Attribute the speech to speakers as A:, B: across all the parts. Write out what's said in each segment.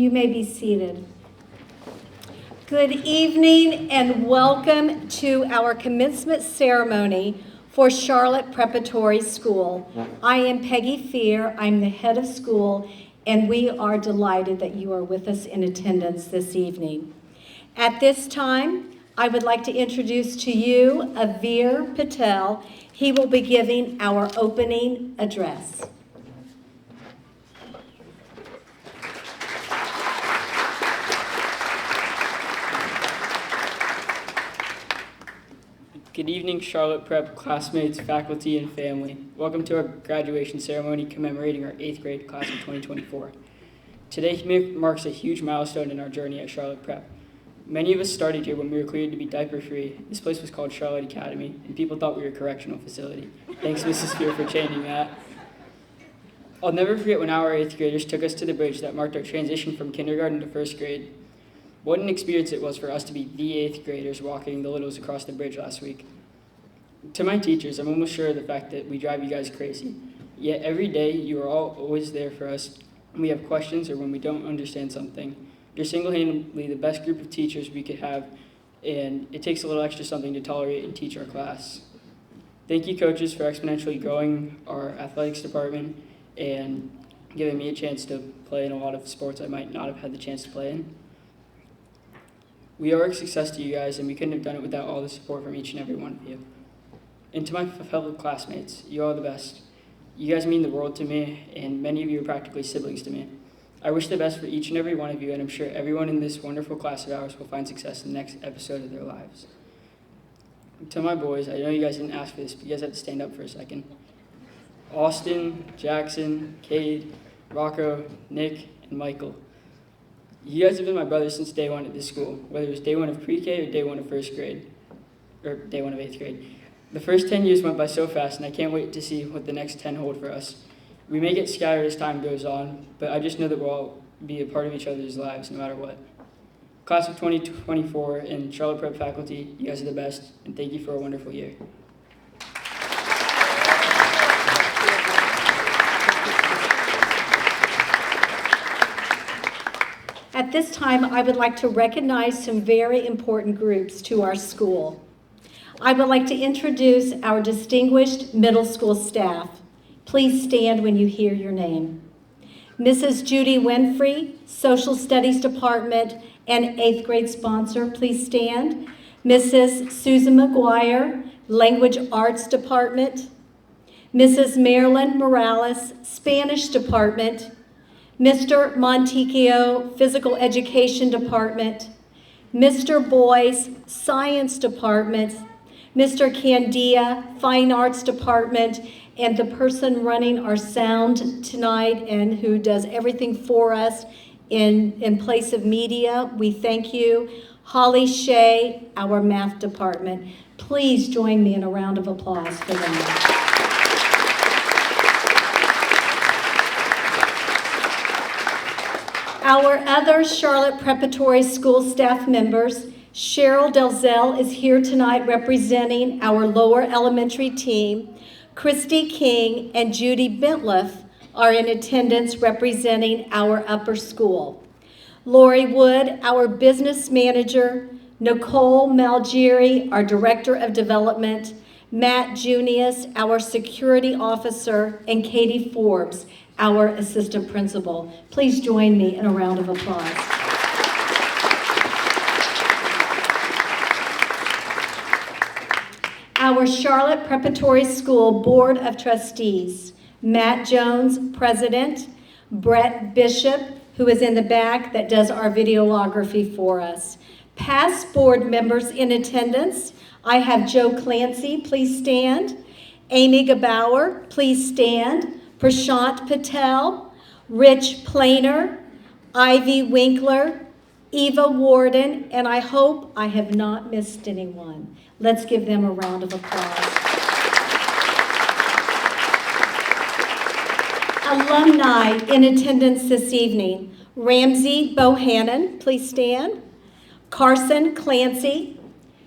A: You may be seated. Good evening and welcome to our commencement ceremony for Charlotte Preparatory School. I am Peggy Fear. I'm the head of school, and we are delighted that you are with us in attendance this evening. At this time, I would like to introduce to you Avir Patel. He will be giving our opening address.
B: Good evening, Charlotte Prep classmates, faculty, and family. Welcome to our graduation ceremony commemorating our 8th grade class of 2024. Today marks a huge milestone in our journey at Charlotte Prep. Many of us started here when we were cleared to be diaper-free. This place was called Charlotte Academy, and people thought we were a correctional facility. Thanks, Mrs. Fear, for changing that. I'll never forget when our 8th graders took us to the bridge that marked our transition from kindergarten to 1st grade. What an experience it was for us to be the 8th graders walking the littles across the bridge last week. To my teachers, I'm almost sure of the fact that we drive you guys crazy. Yet every day you are all always there for us when we have questions or when we don't understand something. You're single-handedly the best group of teachers we could have, and it takes a little extra something to tolerate and teach our class. Thank you, coaches, for exponentially growing our athletics department and giving me a chance to play in a lot of sports I might not have had the chance to play in. We are a success to you guys, and we couldn't have done it without all the support from each and every one of you. And to my fellow classmates, you are the best. You guys mean the world to me, and many of you are practically siblings to me. I wish the best for each and every one of you, and I'm sure everyone in this wonderful class of ours will find success in the next episode of their lives. To my boys, I know you guys didn't ask for this, but you guys have to stand up for a second. Austin, Jackson, Cade, Rocco, Nick, and Michael. You guys have been my brothers since day one at this school, whether it was day one of pre-K or day one of 1st grade, or day one of 8th grade. The first 10 years went by so fast, and I can't wait to see what the next 10 hold for us. We may get scattered as time goes on, but I just know that we'll all be a part of each other's lives no matter what. Class of 2024 and Charlotte Prep faculty, you guys are the best, and thank you for a wonderful year.
A: At this time, I would like to recognize some very important groups to our school. I would like to introduce our distinguished middle school staff. Please stand when you hear your name. Mrs. Judy Winfrey, Social Studies Department and 8th grade sponsor, please stand. Mrs. Susan McGuire, Language Arts Department. Mrs. Marilyn Morales, Spanish Department. Mr. Monticchio, Physical Education Department. Mr. Boyce, Science Department. Mr. Candia, Fine Arts Department, and the person running our sound tonight and who does everything for us in place of media. We thank you. Holly Shea, our math department. Please join me in a round of applause for them. Our other Charlotte Preparatory School staff members, Cheryl Delzell is here tonight representing our lower elementary team. Christy King and Judy Bentliff are in attendance representing our upper school. Lori Wood, our business manager. Nicole Malgieri, our director of development. Matt Junius, our security officer, and Katie Forbes, our assistant principal. Please join me in a round of applause. Our Charlotte Preparatory School Board of Trustees, Matt Jones, President, Brett Bishop, who is in the back that does our videography for us. Past board members in attendance, I have Joe Clancy, please stand. Amy Gebauer, please stand. Prashant Patel, Rich Planer, Ivy Winkler, Eva Warden, and I hope I have not missed anyone. Let's give them a round of applause. Alumni in attendance this evening. Ramsey Bohannon, please stand. Carson Clancy,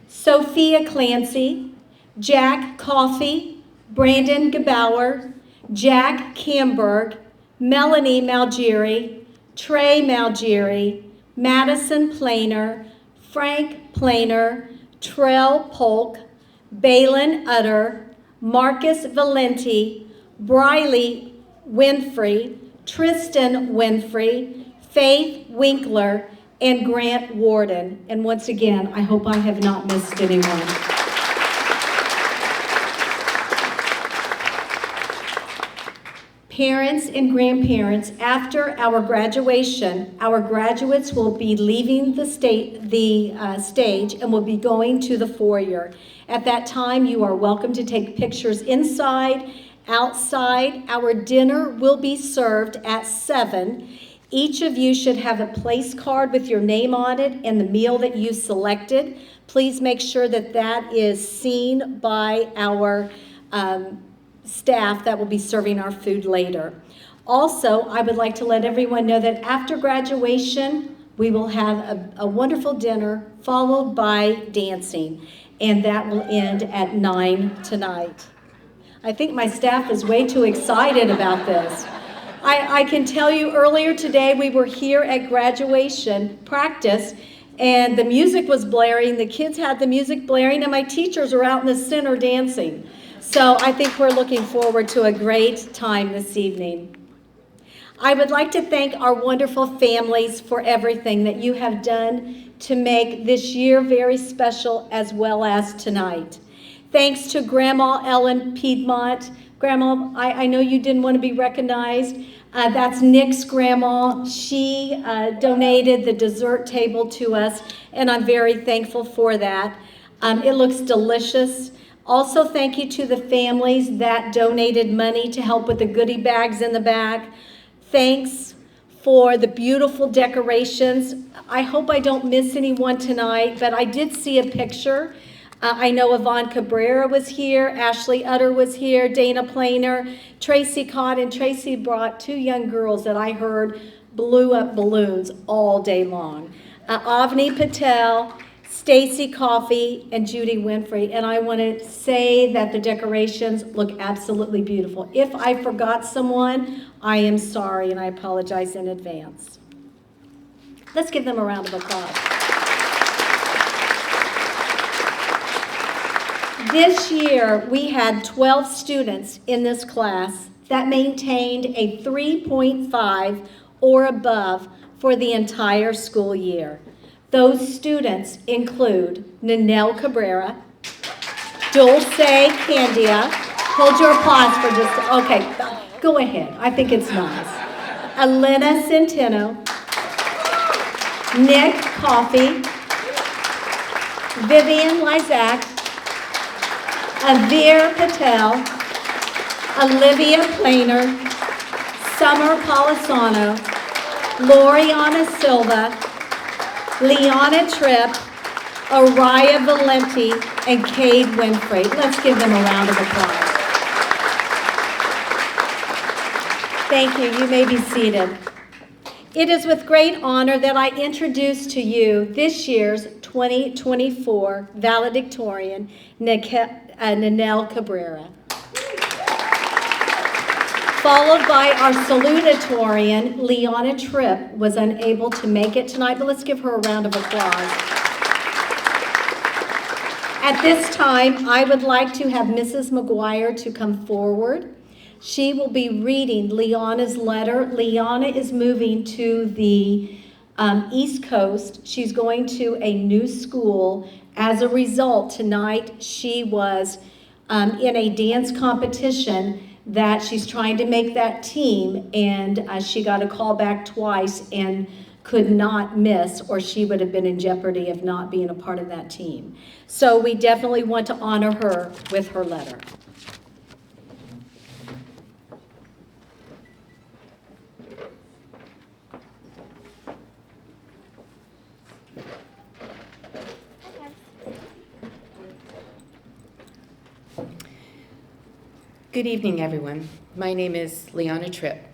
A: Sophia Clancy, Jack Coffey, Brandon Gebauer, Jack Camberg, Melanie Malgieri, Trey Malgieri, Madison Planer, Frank Planer, Trell Polk, Balin Utter, Marcus Valenti, Briley Winfrey, Tristan Winfrey, Faith Winkler, and Grant Warden. And once again, I hope I have not missed anyone. Parents and grandparents, after our graduation, our graduates will be leaving the stage and will be going to the foyer. At that time, you are welcome to take pictures inside, outside. Our dinner will be served at 7. Each of you should have a place card with your name on it and the meal that you selected. Please make sure that that is seen by our staff that will be serving our food later. Also, I would like to let everyone know that after graduation, we will have a wonderful dinner followed by dancing, and that will end at 9 tonight. I think my staff is way too excited about this. I can tell you earlier today we were here at graduation practice and the music was blaring, the kids had the music blaring, and my teachers are out in the center dancing. So I think we're looking forward to a great time this evening. I would like to thank our wonderful families for everything that you have done to make this year very special as well as tonight. Thanks to Grandma Ellen Piedmont. Grandma, I know you didn't want to be recognized. That's Nick's grandma. She donated the dessert table to us, and I'm very thankful for that. It looks delicious. Also, thank you to the families that donated money to help with the goodie bags in the back. Thanks for the beautiful decorations. I hope I don't miss anyone tonight, but I did see a picture. I know Yvonne Cabrera was here, Ashley Utter was here, Dana Planer, Tracy Cott, and Tracy brought 2 young girls that I heard blew up balloons all day long. Avni Patel, Stacy Coffey, and Judy Winfrey. And I want to say that the decorations look absolutely beautiful. If I forgot someone, I am sorry and I apologize in advance. Let's give them a round of applause. This year, we had 12 students in this class that maintained a 3.5 or above for the entire school year. Those students include Ninel Cabrera, Dulce Candia. Hold your applause for just, okay, go ahead. I think it's nice. Elena Centeno, Nick Coffey, Vivian Lysak, Avir Patel, Olivia Planer, Summer Polisano, Loriana Silva, Liana Tripp, Araya Valenti, and Cade Winfrey. Let's give them a round of applause. Thank you. You may be seated. It is with great honor that I introduce to you this year's 2024 valedictorian, Ninel Cabrera. Followed by our salutatorian, Liana Tripp, was unable to make it tonight, but let's give her a round of applause. At this time, I would like to have Mrs. McGuire to come forward. She will be reading Liana's letter. Liana is moving to the East Coast. She's going to a new school. As a result, tonight she was in a dance competition that she's trying to make that team, and she got a call back twice and could not miss, or she would have been in jeopardy of not being a part of that team. So we definitely want to honor her with her letter.
C: Good evening, everyone. My name is Liana Tripp,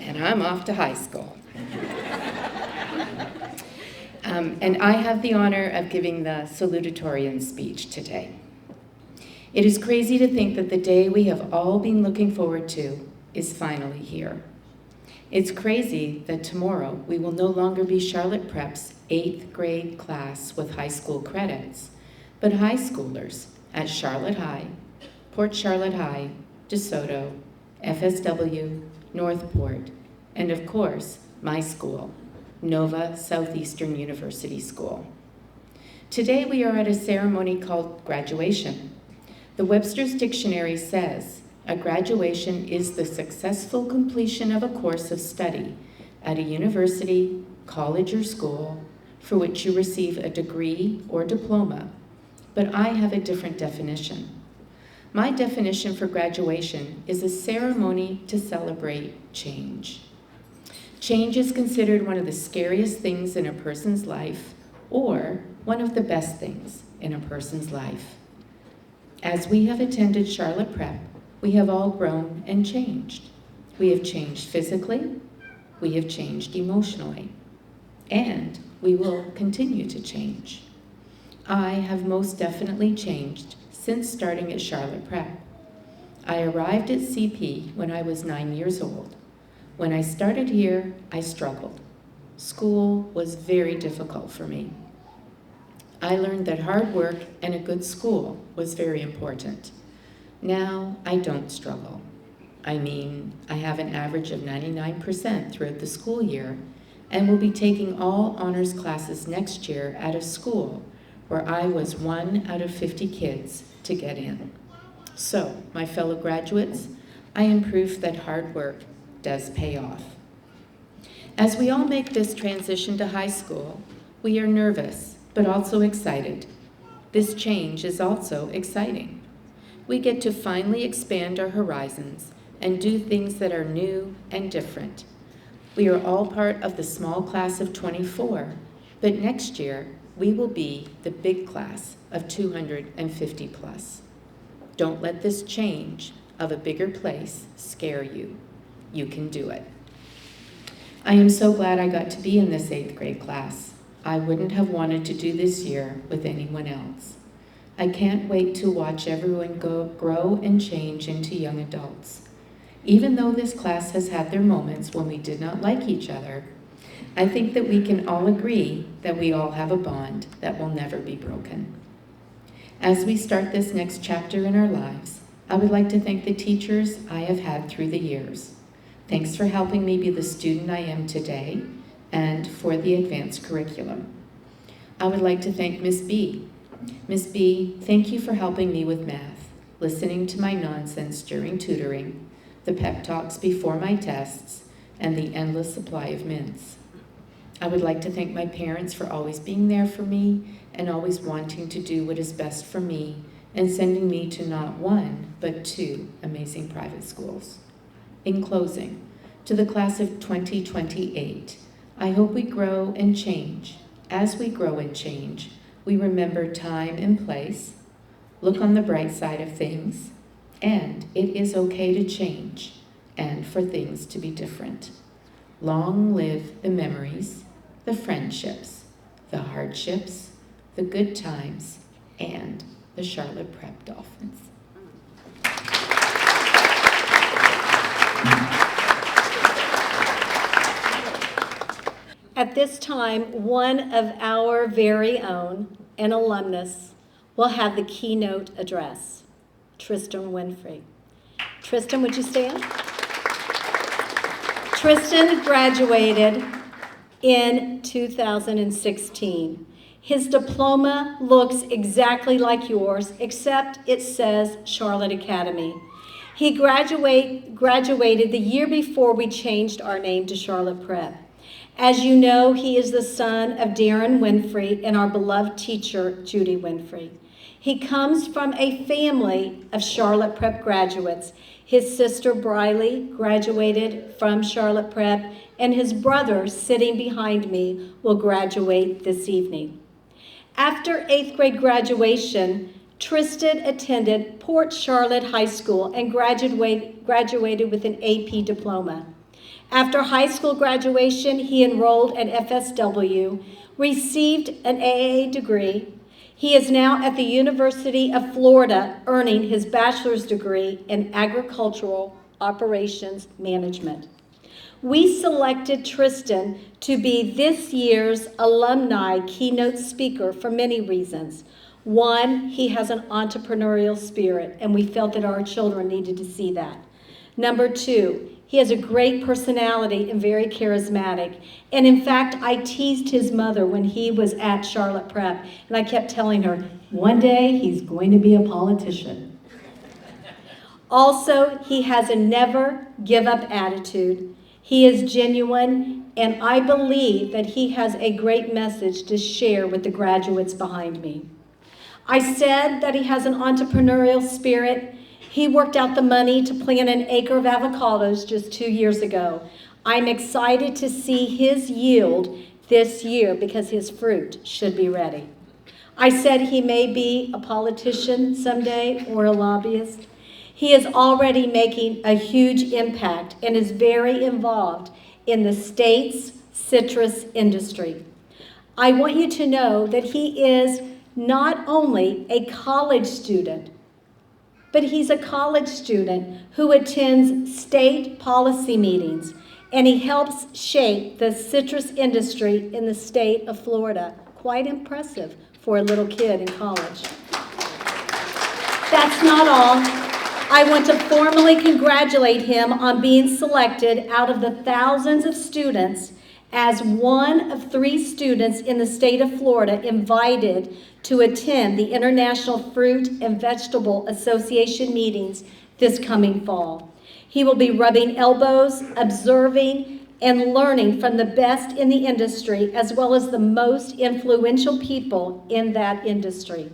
C: and I'm off to high school. And I have the honor of giving the salutatorian speech today. It is crazy to think that the day we have all been looking forward to is finally here. It's crazy that tomorrow we will no longer be Charlotte Prep's 8th grade class with high school credits, but high schoolers at Charlotte High, Port Charlotte High, DeSoto, FSW, Northport, and of course, my school, Nova Southeastern University School. Today we are at a ceremony called graduation. The Webster's Dictionary says, a graduation is the successful completion of a course of study at a university, college, or school for which you receive a degree or diploma, but I have a different definition. My definition for graduation is a ceremony to celebrate change. Change is considered one of the scariest things in a person's life, or one of the best things in a person's life. As we have attended Charlotte Prep, we have all grown and changed. We have changed physically, we have changed emotionally, and we will continue to change. I have most definitely changed since starting at Charlotte Prep. I arrived at CP when I was 9 years old. When I started here, I struggled. School was very difficult for me. I learned that hard work and a good school was very important. Now, I don't struggle. I mean, I have an average of 99% throughout the school year and will be taking all honors classes next year at a school where I was 1 out of 50 kids to get in. So, my fellow graduates, I am proof that hard work does pay off. As we all make this transition to high school, we are nervous, but also excited. This change is also exciting. We get to finally expand our horizons and do things that are new and different. We are all part of the small class of 24, but next year we will be the big class of 250 plus. Don't let this change of a bigger place scare you. You can do it. I am so glad I got to be in this 8th grade class. I wouldn't have wanted to do this year with anyone else. I can't wait to watch everyone grow and change into young adults. Even though this class has had their moments when we did not like each other, I think that we can all agree that we all have a bond that will never be broken. As we start this next chapter in our lives, I would like to thank the teachers I have had through the years. Thanks for helping me be the student I am today and for the advanced curriculum. I would like to thank Miss B. Miss B, thank you for helping me with math, listening to my nonsense during tutoring, the pep talks before my tests, and the endless supply of mints. I would like to thank my parents for always being there for me and always wanting to do what is best for me and sending me to not 1, but 2 amazing private schools. In closing, to the class of 2028, I hope we grow and change. As we grow and change, we remember time and place, look on the bright side of things, and it is okay to change and for things to be different. Long live the memories, the friendships, the hardships, the good times, and the Charlotte Prep Dolphins.
A: At this time, one of our very own, an alumnus, will have the keynote address, Tristan Winfrey. Tristan, would you stand? Tristan graduated in 2016. His diploma looks exactly like yours, except it says Charlotte Academy. He graduated the year before we changed our name to Charlotte Prep. As you know, he is the son of Darren Winfrey and our beloved teacher, Judy Winfrey. He comes from a family of Charlotte Prep graduates. His sister, Briley, graduated from Charlotte Prep, and his brother, sitting behind me, will graduate this evening. After 8th grade graduation, Tristan attended Port Charlotte High School and graduated with an AP diploma. After high school graduation, he enrolled at FSW, received an AA degree. He is now at the University of Florida earning his bachelor's degree in agricultural operations management. we selected Tristan to be this year's alumni keynote speaker for many reasons. One, he has an entrepreneurial spirit, and we felt that our children needed to see that. Number two, he has a great personality and very charismatic. And in fact, I teased his mother when he was at Charlotte Prep, and I kept telling her, one day he's going to be a politician. Also, he has a never give up attitude. He is genuine, and I believe that he has a great message to share with the graduates behind me. I said that he has an entrepreneurial spirit. He worked out the money to plant an acre of avocados just 2 years ago. I'm excited to see his yield this year because his fruit should be ready. I said he may be a politician someday or a lobbyist. He is already making a huge impact and is very involved in the state's citrus industry. I want you to know that he is not only a college student, but he's a college student who attends state policy meetings, and he helps shape the citrus industry in the state of Florida. Quite impressive for a little kid in college. That's not all. I want to formally congratulate him on being selected out of the thousands of students as one of 3 students in the state of Florida invited to attend the International Fruit and Vegetable Association meetings this coming fall. He will be rubbing elbows, observing, and learning from the best in the industry, as well as the most influential people in that industry.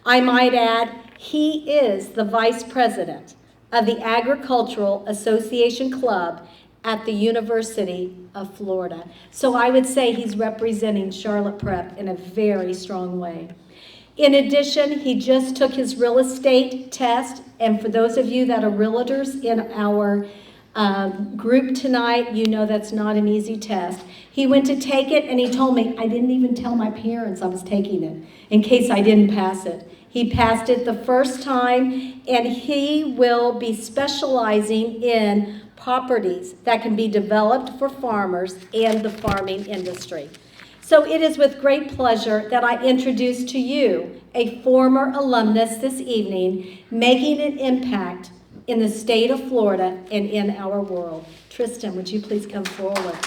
A: I might add, he is the vice president of the Agricultural Association Club at the University of Florida. So I would say he's representing Charlotte Prep in a very strong way. In addition, he just took his real estate test, and for those of you that are realtors in our group tonight, you know that's not an easy test. He went to take it, and he told me, I didn't even tell my parents I was taking it in case I didn't pass it. He passed it the first time, and he will be specializing in properties that can be developed for farmers and the farming industry. So it is with great pleasure that I introduce to you a former alumnus this evening, making an impact in the state of Florida and in our world. Tristan, would you please come forward?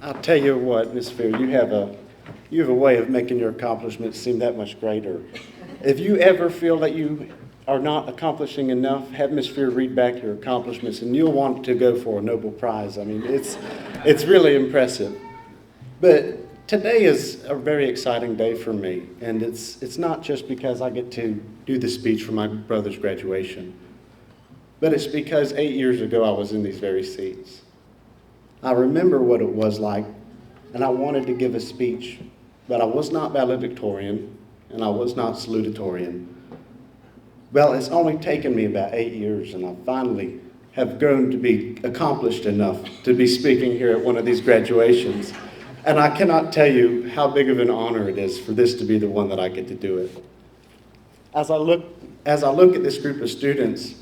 D: I'll tell you what, Ms. Fair, you have a way of making your accomplishments seem that much greater. If you ever feel that you are not accomplishing enough, have Ms. Fair read back your accomplishments, and you'll want to go for a Nobel Prize. I mean, it's really impressive. But today is a very exciting day for me, and it's not just because I get to do the speech for my brother's graduation, but it's because 8 years ago I was in these very seats. I remember what it was like, and I wanted to give a speech, but I was not valedictorian, and I was not salutatorian. Well, it's only taken me about 8 years, and I finally have grown to be accomplished enough to be speaking here at one of these graduations. And I cannot tell you how big of an honor it is for this to be the one that I get to do it. As I look at this group of students,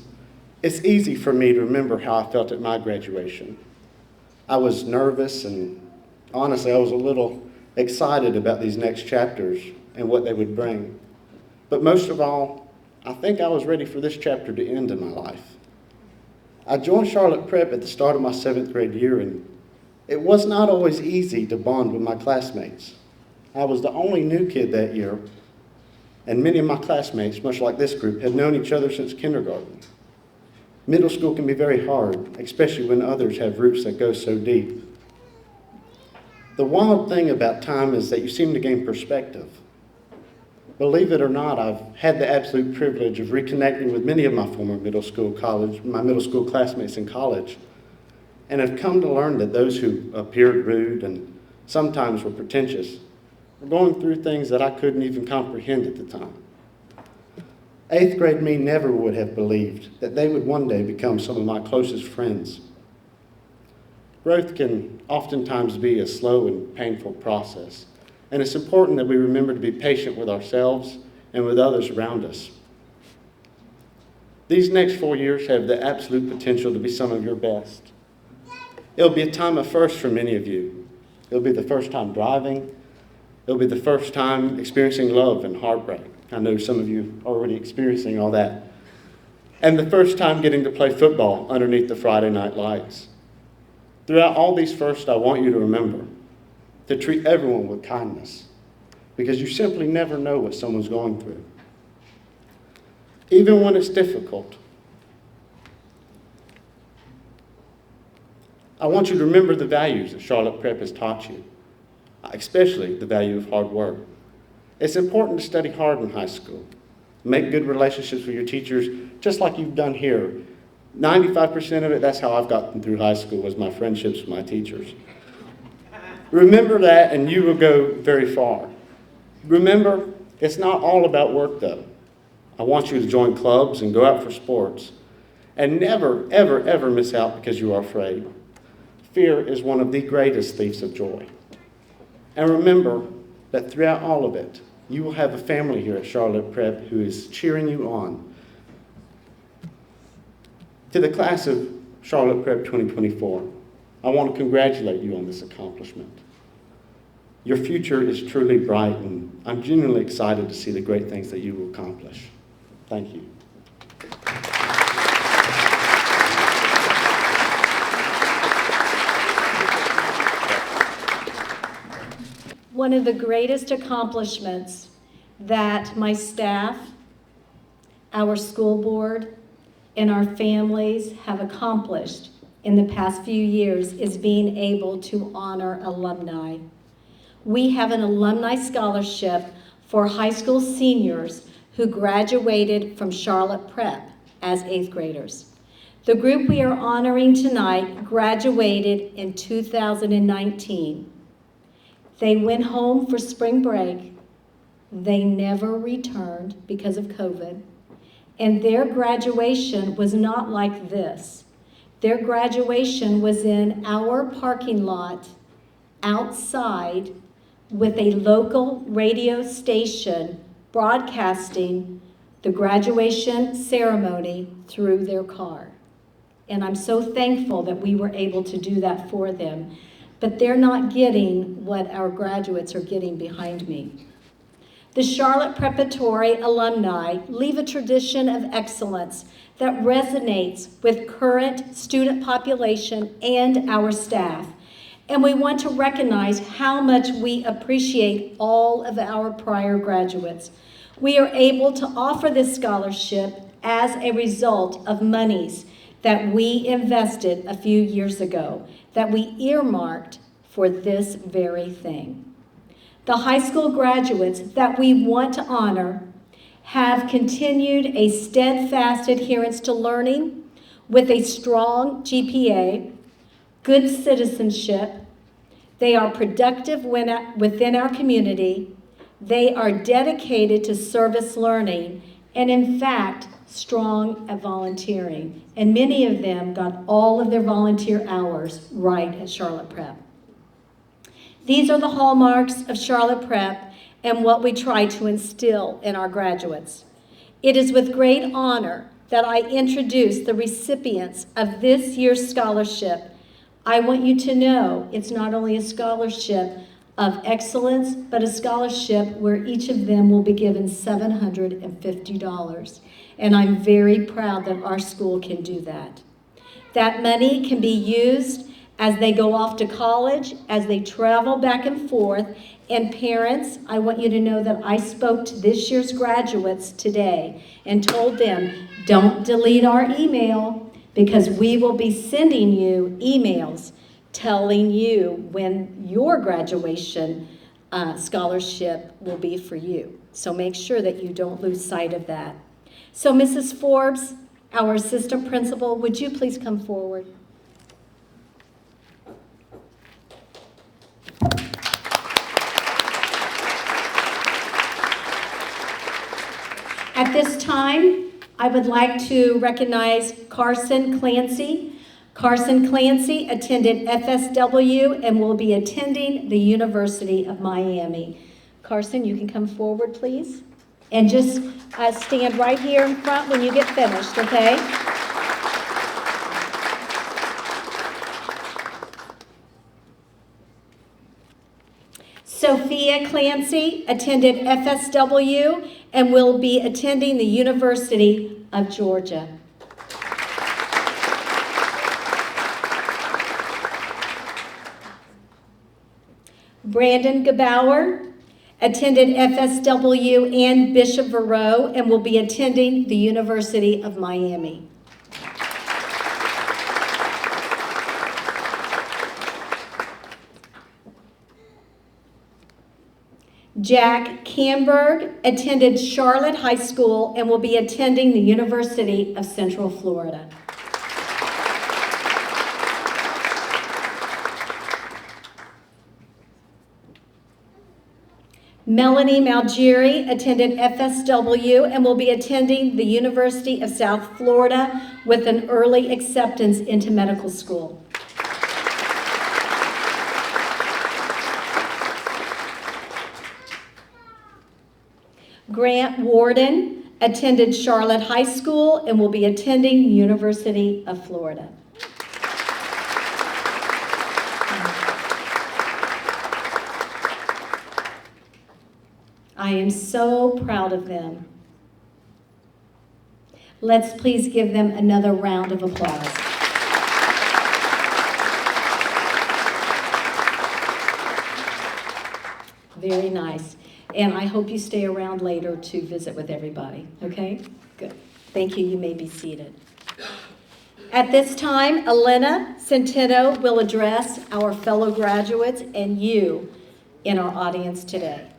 D: it's easy for me to remember how I felt at my graduation. I was nervous, and honestly, I was a little excited about these next chapters and what they would bring. But most of all, I think I was ready for this chapter to end in my life. I joined Charlotte Prep at the start of my 7th grade year, and it was not always easy to bond with my classmates. I was the only new kid that year, and many of my classmates, much like this group, had known each other since kindergarten. Middle school can be very hard, especially when others have roots that go so deep. The wild thing about time is that you seem to gain perspective. Believe it or not, I've had the absolute privilege of reconnecting with many of my former middle school classmates in college, and have come to learn that those who appeared rude and sometimes were pretentious were going through things that I couldn't even comprehend at the time. 8th grade me never would have believed that they would one day become some of my closest friends Growth can oftentimes be a slow and painful process, and it's important that we remember to be patient with ourselves and with others around us. These next 4 years have the absolute potential to be some of your best. It'll be a time of first for many of you. It'll be the first time driving. It'll be the first time experiencing love and heartbreak. I know some of you are already experiencing all that. And the first time getting to play football underneath the Friday night lights. Throughout all these firsts, I want you to remember to treat everyone with kindness, because you simply never know what someone's going through. Even when it's difficult, I want you to remember the values that Charlotte Prep has taught you, especially the value of hard work. It's important to study hard in high school. Make good relationships with your teachers, just like you've done here. 95% of it, that's how I've gotten through high school, was my friendships with my teachers. Remember that, and you will go very far. Remember, it's not all about work, though. I want you to join clubs and go out for sports. And never, ever, ever miss out because you are afraid. Fear is one of the greatest thieves of joy. And remember that throughout all of it, you will have a family here at Charlotte Prep who is cheering you on. To the class of Charlotte Prep 2024, I want to congratulate you on this accomplishment. Your future is truly bright, and I'm genuinely excited to see the great things that you will accomplish. Thank you.
A: One of the greatest accomplishments that my staff, our school board, and our families have accomplished in the past few years is being able to honor alumni. We have an alumni scholarship for high school seniors who graduated from Charlotte Prep as 8th graders. The group we are honoring tonight graduated in 2019. They went home for spring break. They never returned because of COVID. And their graduation was not like this. Their graduation was in our parking lot outside with a local radio station broadcasting the graduation ceremony through their car. And I'm so thankful that we were able to do that for them. But they're not getting what our graduates are getting behind me. The Charlotte Preparatory alumni leave a tradition of excellence that resonates with current student population and our staff. And we want to recognize how much we appreciate all of our prior graduates. We are able to offer this scholarship as a result of monies that we invested a few years ago, that we earmarked for this very thing. The high school graduates that we want to honor have continued a steadfast adherence to learning with a strong GPA, good citizenship. They are productive within our community. They are dedicated to service learning, and in fact, strong at volunteering. And many of them got all of their volunteer hours right at Charlotte Prep. These are the hallmarks of Charlotte Prep and what we try to instill in our graduates. It is with great honor that I introduce the recipients of this year's scholarship. I want you to know it's not only a scholarship of excellence, but a scholarship where each of them will be given $750. And I'm very proud that our school can do that. That money can be used as they go off to college, as they travel back and forth. And parents, I want you to know that I spoke to this year's graduates today and told them, don't delete our email, because we will be sending you emails telling you when your graduation scholarship will be for you. So make sure that you don't lose sight of that. So Mrs. Forbes, our assistant principal, would you please come forward? At this time, I would like to recognize Carson Clancy, Carson Clancy attended FSW and will be attending the University of Miami. Carson, you can come forward, please. And just stand right here in front when you get finished, okay? Sophia Clancy attended FSW and will be attending the University of Georgia. Brandon Gebauer attended FSW and Bishop Verot and will be attending the University of Miami. Jack Camberg attended Charlotte High School and will be attending the University of Central Florida. Melanie Malgeri attended FSW and will be attending the University of South Florida with an early acceptance into medical school. Grant Warden attended Charlotte High School and will be attending the University of Florida. I am so proud of them. Let's please give them another round of applause. Very nice. And I hope you stay around later to visit with everybody, okay? Good. Thank you. You may be seated. At this time, Elena Centeno will address our fellow graduates and you in our audience today.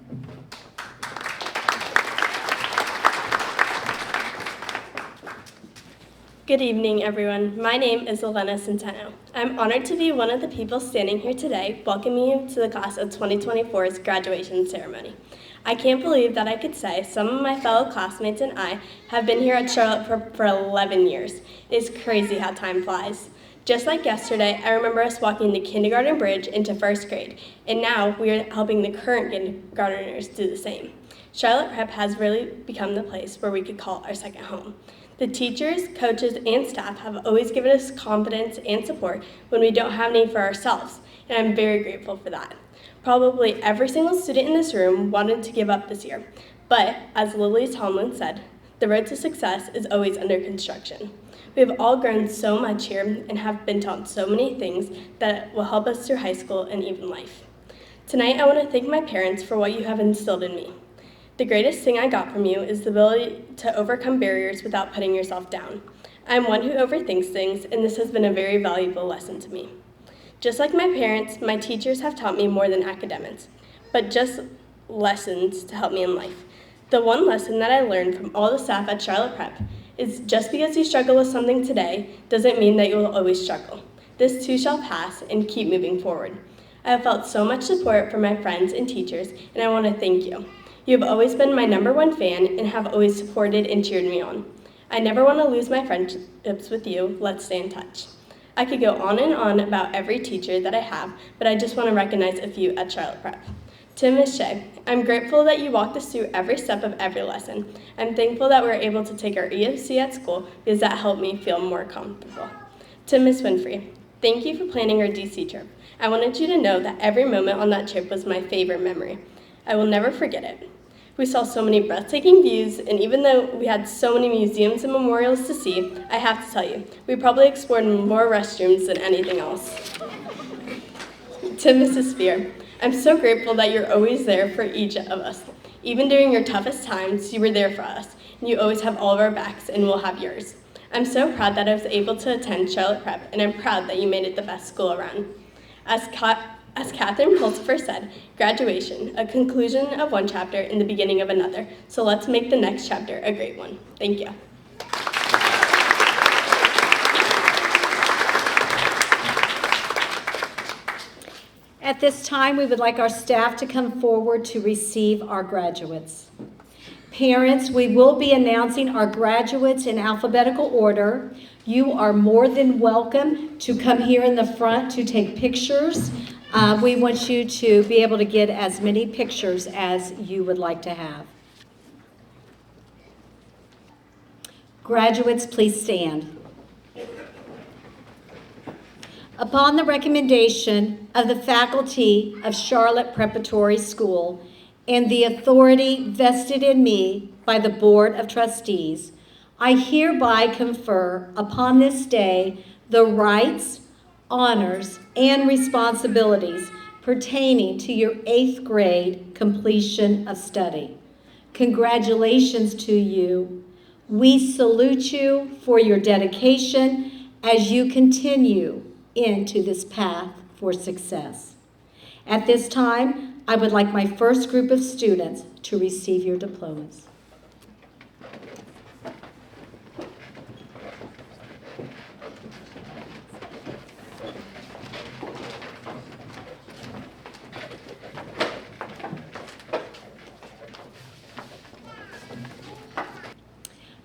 E: Good evening, everyone. My name is Elena Centeno. I'm honored to be one of the people standing here today welcoming you to the class of 2024's graduation ceremony. I can't believe that I could say some of my fellow classmates and I have been here at Charlotte for 11 years. It is crazy how time flies. Just like yesterday, I remember us walking the kindergarten bridge into first grade, and now we are helping the current kindergartners do the same. Charlotte Prep has really become the place where we could call our second home. The teachers, coaches, and staff have always given us confidence and support when we don't have any for ourselves, and I'm very grateful for that. Probably every single student in this room wanted to give up this year, but as Lily Tomlin said, the road to success is always under construction. We have all grown so much here and have been taught so many things that will help us through high school and even life. Tonight, I want to thank my parents for what you have instilled in me. The greatest thing I got from you is the ability to overcome barriers without putting yourself down. I'm one who overthinks things, and this has been a very valuable lesson to me. Just like my parents, my teachers have taught me more than academics, but just lessons to help me in life. The one lesson that I learned from all the staff at Charlotte Prep is just because you struggle with something today doesn't mean that you will always struggle. This too shall pass, and keep moving forward. I have felt so much support from my friends and teachers, and I want to thank you. You have always been my #1 fan and have always supported and cheered me on. I never want to lose my friendships with you. Let's stay in touch. I could go on and on about every teacher that I have, but I just want to recognize a few at Charlotte Prep. To Ms. Shea, I'm grateful that you walked us through every step of every lesson. I'm thankful that we were able to take our EFC at school because that helped me feel more comfortable. To Ms. Winfrey, thank you for planning our DC trip. I wanted you to know that every moment on that trip was my favorite memory. I will never forget it. We saw so many breathtaking views, and even though we had so many museums and memorials to see, I have to tell you, we probably explored more restrooms than anything else. To Mrs. Spear, I'm so grateful that you're always there for each of us. Even during your toughest times, you were there for us, and you always have all of our backs, and we'll have yours. I'm so proud that I was able to attend Charlotte Prep, and I'm proud that you made it the best school around. As Catherine Pulsifer said, graduation, a conclusion of one chapter and the beginning of another. So let's make the next chapter a great one. Thank you.
A: At this time, we would like our staff to come forward to receive our graduates. Parents, we will be announcing our graduates in alphabetical order. You are more than welcome to come here in the front to take pictures. We want you to be able to get as many pictures as you would like to have. Graduates, please stand. Upon the recommendation of the faculty of Charlotte Preparatory School and the authority vested in me by the Board of Trustees, I hereby confer upon this day the rights, honors, and responsibilities pertaining to your 8th grade completion of study. Congratulations to you. We salute you for your dedication as you continue into this path for success. At this time, I would like my first group of students to receive your diplomas.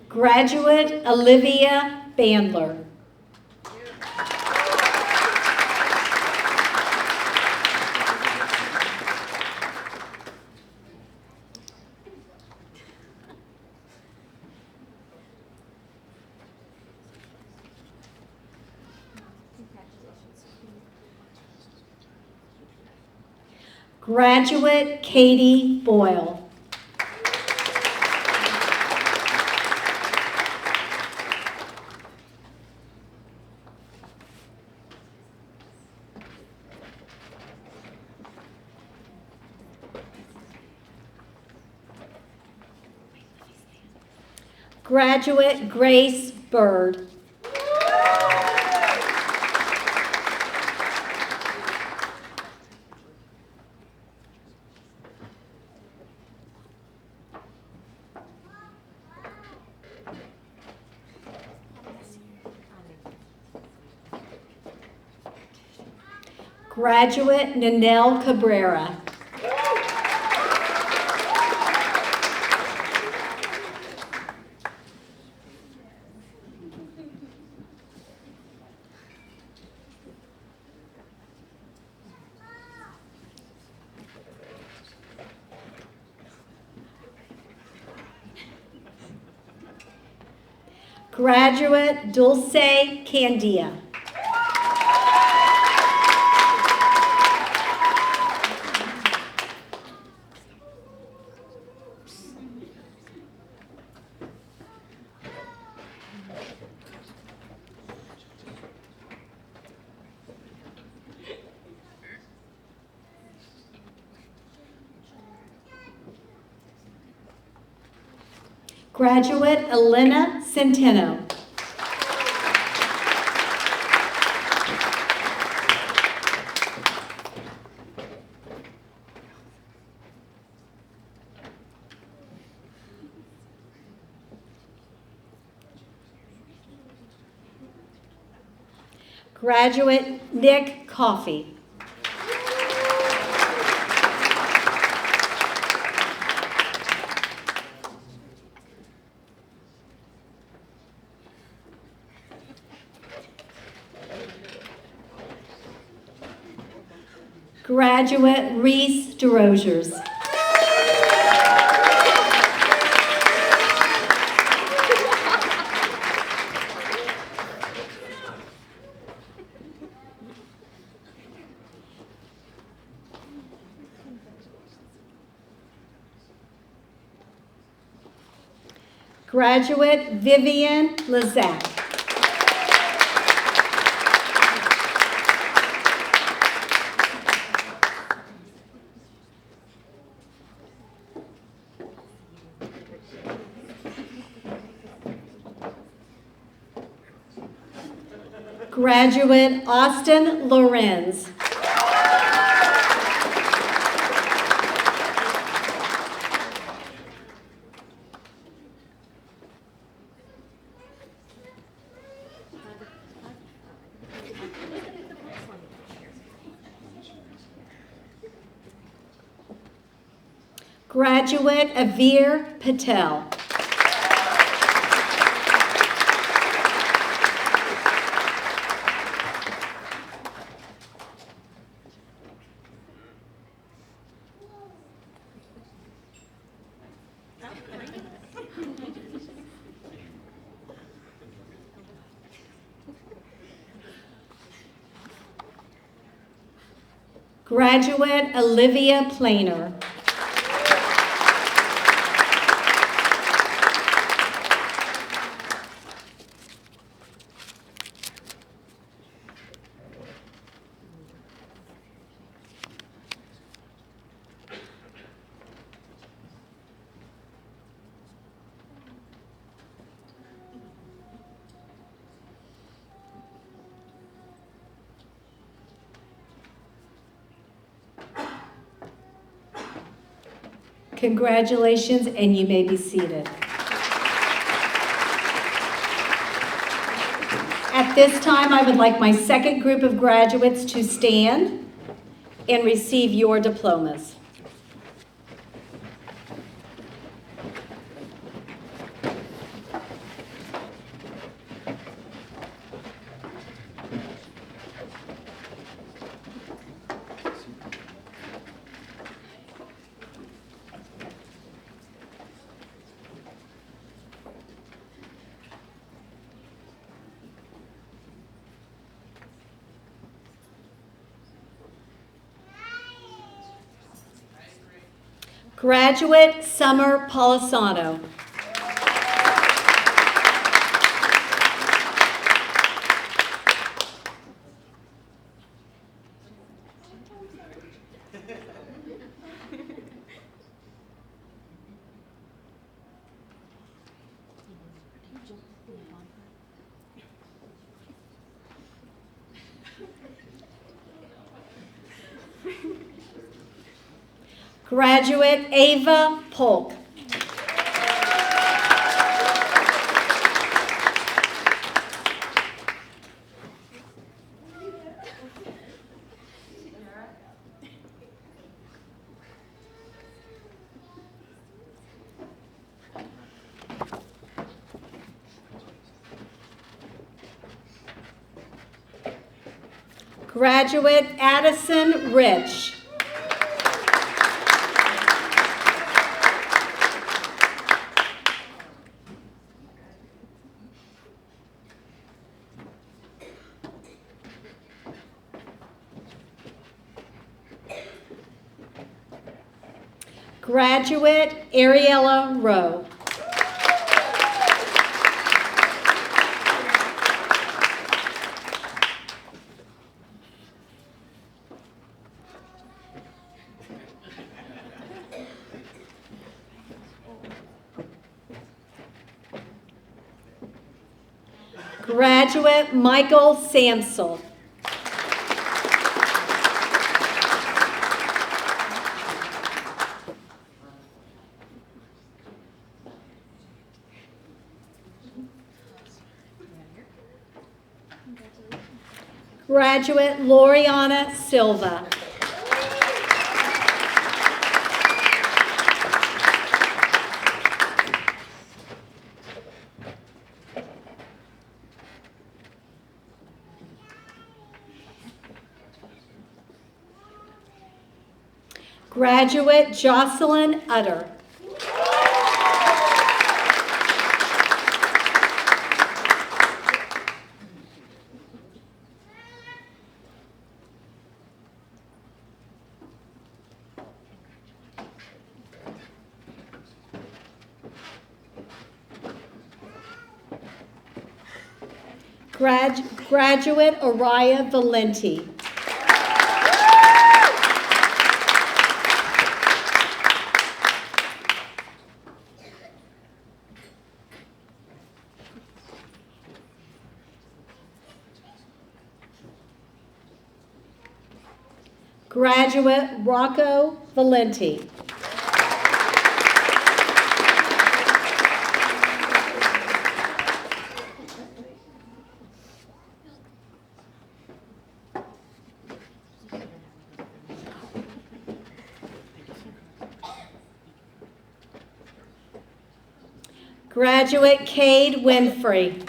A: Graduate Olivia Bandler. Graduate Katie Boyle. Graduate Grace Bird. Graduate Nanelle Cabrera. Graduate Dulce Candia. Graduate Elena Centeno. Graduate Nick Coffey. Graduate Reese DeRosiers. Graduate Vivian Lazak. Graduate Austin Lorenz. Graduate Avir Patel. Graduate Olivia Planer. Congratulations, and you may be seated. At this time, I would like my second group of graduates to stand and receive your diplomas. Graduate Summer Polisano. Graduate Ava Polk. Graduate Addison Rich. Graduate Ariella Rowe. Graduate Michael Samsel. Graduate Loriana Silva. Graduate Jocelyn Utter. Graduate Araya Valenti. Graduate Rocco Valenti. Graduate Cade Winfrey.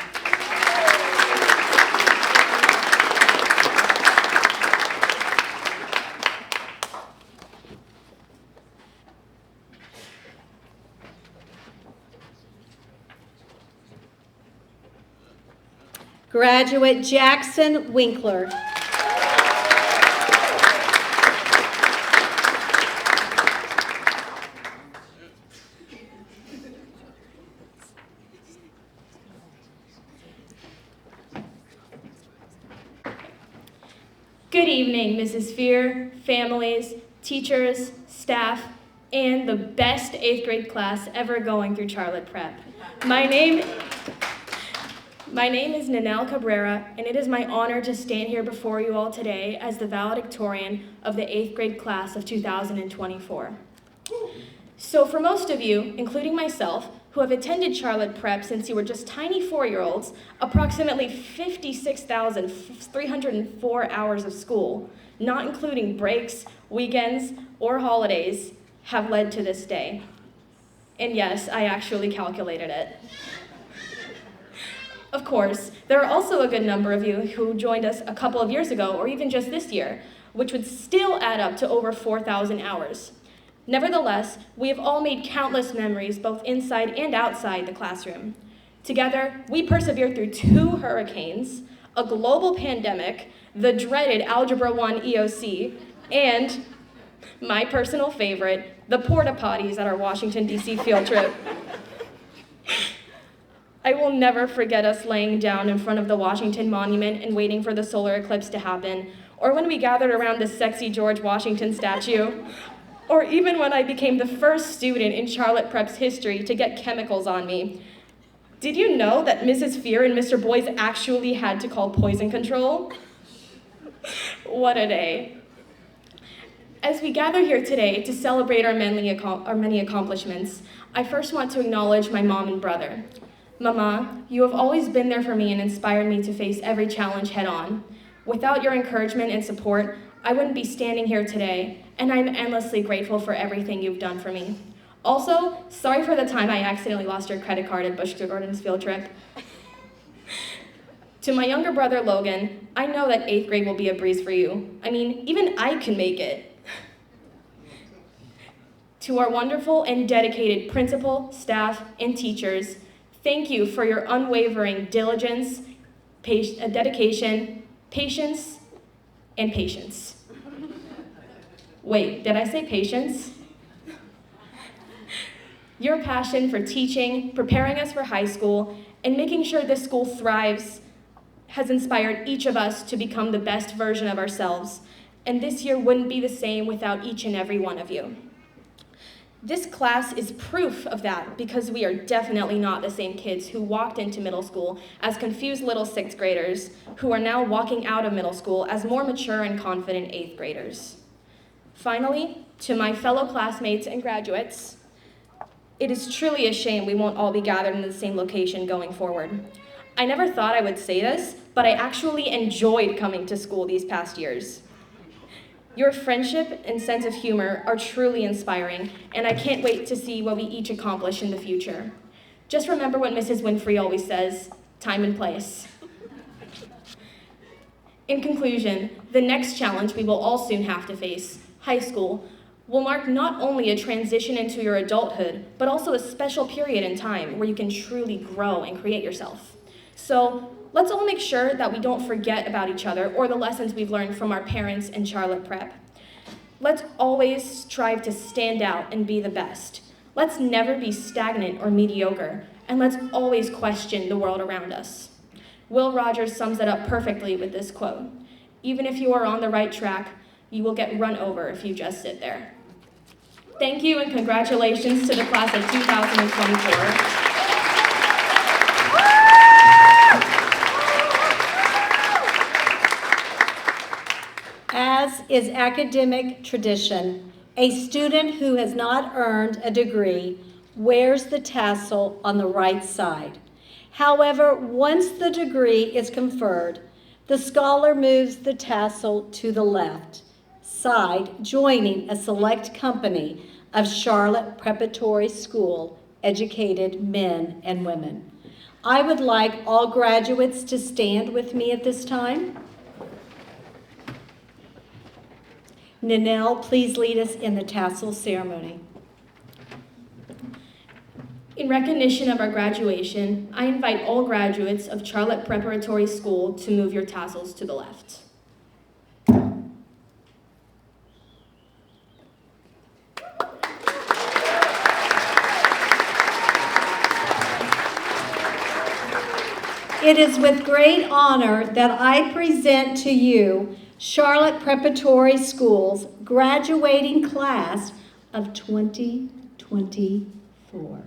A: Graduate Jackson Winkler.
F: Good evening, Mrs. Fear, families, teachers, staff, and the best 8th grade class ever going through Charlotte Prep. My name is Ninel Cabrera, and it is my honor to stand here before you all today as the valedictorian of the 8th grade class of 2024. So for most of you, including myself, who have attended Charlotte Prep since you were just tiny 4-year-olds, approximately 56,304 hours of school, not including breaks, weekends, or holidays, have led to this day. And yes, I actually calculated it. Of course, there are also a good number of you who joined us a couple of years ago, or even just this year, which would still add up to over 4,000 hours. Nevertheless, we have all made countless memories both inside and outside the classroom. Together, we persevered through 2 hurricanes, a global pandemic, the dreaded Algebra 1 EOC, and my personal favorite, the porta potties at our Washington, D.C. field trip. I will never forget us laying down in front of the Washington Monument and waiting for the solar eclipse to happen, or when we gathered around the sexy George Washington statue, or even when I became the first student in Charlotte Prep's history to get chemicals on me. Did you know that Mrs. Fear and Mr. Boyce actually had to call poison control? What a day. As we gather here today to celebrate our many accomplishments, I first want to acknowledge my mom and brother. Mama, you have always been there for me and inspired me to face every challenge head on. Without your encouragement and support, I wouldn't be standing here today, and I'm endlessly grateful for everything you've done for me. Also, sorry for the time I accidentally lost your credit card at Busch Gardens field trip. To my younger brother, Logan, I know that 8th grade will be a breeze for you. I mean, even I can make it. To our wonderful and dedicated principal, staff, and teachers, thank you for your unwavering diligence, dedication, patience, and patience. Wait, did I say patience? Your passion for teaching, preparing us for high school, and making sure this school thrives has inspired each of us to become the best version of ourselves. And this year wouldn't be the same without each and every one of you. This class is proof of that because we are definitely not the same kids who walked into middle school as confused little 6th graders who are now walking out of middle school as more mature and confident 8th graders. Finally, to my fellow classmates and graduates, it is truly a shame we won't all be gathered in the same location going forward. I never thought I would say this, but I actually enjoyed coming to school these past years. Your friendship and sense of humor are truly inspiring, and I can't wait to see what we each accomplish in the future. Just remember what Mrs. Winfrey always says, time and place. In conclusion, the next challenge we will all soon have to face, high school, will mark not only a transition into your adulthood, but also a special period in time where you can truly grow and create yourself. So let's all make sure that we don't forget about each other or the lessons we've learned from our parents and Charlotte Prep. Let's always strive to stand out and be the best. Let's never be stagnant or mediocre, and let's always question the world around us. Will Rogers sums it up perfectly with this quote: "Even if you are on the right track, you will get run over if you just sit there." Thank you and congratulations to the class of 2024.
A: As is academic tradition, a student who has not earned a degree wears the tassel on the right side. However, once the degree is conferred, the scholar moves the tassel to the left side, joining a select company of Charlotte Preparatory School educated men and women. I would like all graduates to stand with me at this time. Ninel, please lead us in the tassel ceremony.
F: In recognition of our graduation, I invite all graduates of Charlotte Preparatory School to move your tassels to the left.
A: It is with great honor that I present to you Charlotte Preparatory Schools graduating class of 2024.